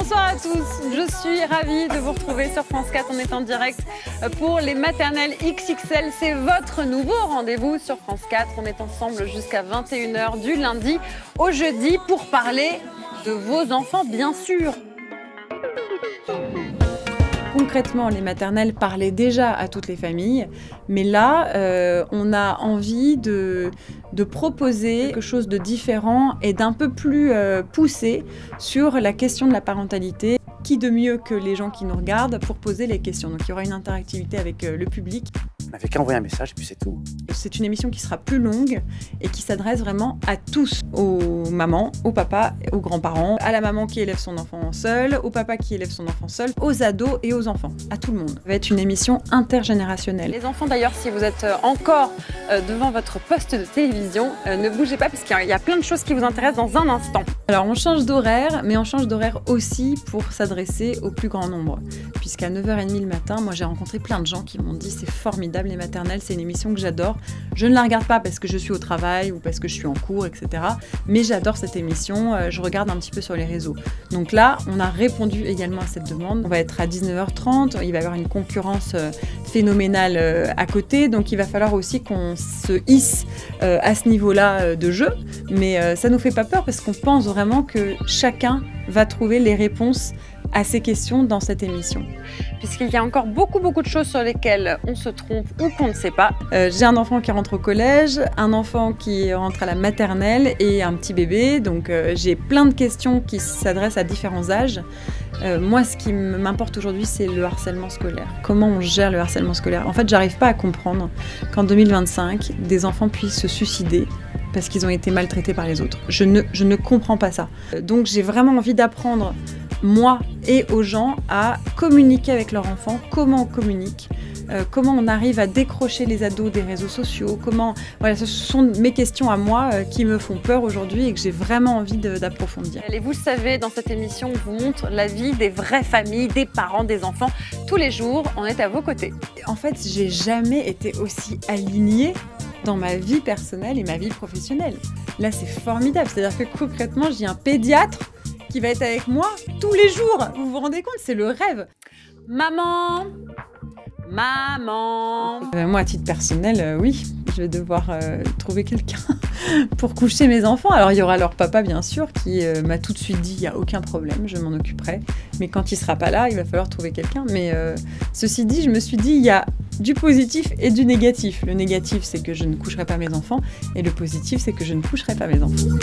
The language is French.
Bonsoir à tous, je suis ravie de vous retrouver sur France 4. On est en direct pour les maternelles XXL. C'est votre nouveau rendez-vous sur France 4. On est ensemble jusqu'à 21 h du lundi au jeudi pour parler de vos enfants, bien sûr. Concrètement, les maternelles parlaient déjà à toutes les familles, mais là, on a envie de proposer quelque chose de différent et d'un peu plus poussé sur la question de la parentalité. Qui de mieux que les gens qui nous regardent pour poser les questions? Donc il y aura une interactivité avec le public. On n'avait qu'à envoyer un message et puis c'est tout. C'est une émission qui sera plus longue et qui s'adresse vraiment à tous, aux mamans, aux papas, aux grands-parents, à la maman qui élève son enfant seul, au papa qui élève son enfant seul, aux ados et aux enfants, à tout le monde. Ça va être une émission intergénérationnelle. Les enfants d'ailleurs, si vous êtes encore devant votre poste de télévision, ne bougez pas parce qu'il y a plein de choses qui vous intéressent dans un instant. Alors on change d'horaire, mais on change d'horaire aussi pour s'adresser au plus grand nombre. Puisqu'à 9 h 30 le matin, moi j'ai rencontré plein de gens qui m'ont dit c'est formidable les maternelles, c'est une émission que j'adore. Je ne la regarde pas parce que je suis au travail ou parce que je suis en cours, etc. Mais j'adore cette émission, je regarde un petit peu sur les réseaux. Donc là, on a répondu également à cette demande. On va être à 19 h 30, il va y avoir une concurrence phénoménale à côté, donc il va falloir aussi qu'on se hisse à ce niveau-là de jeu. Mais ça nous fait pas peur parce qu'on pense vraiment que chacun va trouver les réponses à ces questions dans cette émission. Puisqu'il y a encore beaucoup de choses sur lesquelles on se trompe ou qu'on ne sait pas. J'ai un enfant qui rentre au collège, un enfant qui rentre à la maternelle et un petit bébé, donc j'ai plein de questions qui s'adressent à différents âges. Moi, ce qui m'importe aujourd'hui, c'est le harcèlement scolaire. Comment on gère le harcèlement scolaire? En fait, j'arrive pas à comprendre qu'en 2025, des enfants puissent se suicider parce qu'ils ont été maltraités par les autres. Je ne comprends pas ça. Donc j'ai vraiment envie d'apprendre, moi et aux gens, à communiquer avec leurs enfants, comment on communique, comment on arrive à décrocher les ados des réseaux sociaux, comment... Voilà, ce sont mes questions à moi qui me font peur aujourd'hui et que j'ai vraiment envie d'approfondir. Et vous le savez, dans cette émission, on vous montre la vie des vraies familles, des parents, des enfants. Tous les jours, on est à vos côtés. En fait, j'ai jamais été aussi alignée dans ma vie personnelle et ma vie professionnelle. Là, c'est formidable. C'est-à-dire que concrètement, j'ai un pédiatre qui va être avec moi tous les jours. Vous vous rendez compte? C'est le rêve. Maman! Maman! Moi, à titre personnel, oui, je vais devoir trouver quelqu'un pour coucher mes enfants. Alors, il y aura leur papa, bien sûr, qui m'a tout de suite dit, il n'y a aucun problème, je m'en occuperai. Mais quand il ne sera pas là, il va falloir trouver quelqu'un. Mais ceci dit, je me suis dit, il y a du positif et du négatif. Le négatif, c'est que je ne coucherai pas mes enfants. Et le positif, c'est que je ne coucherai pas mes enfants.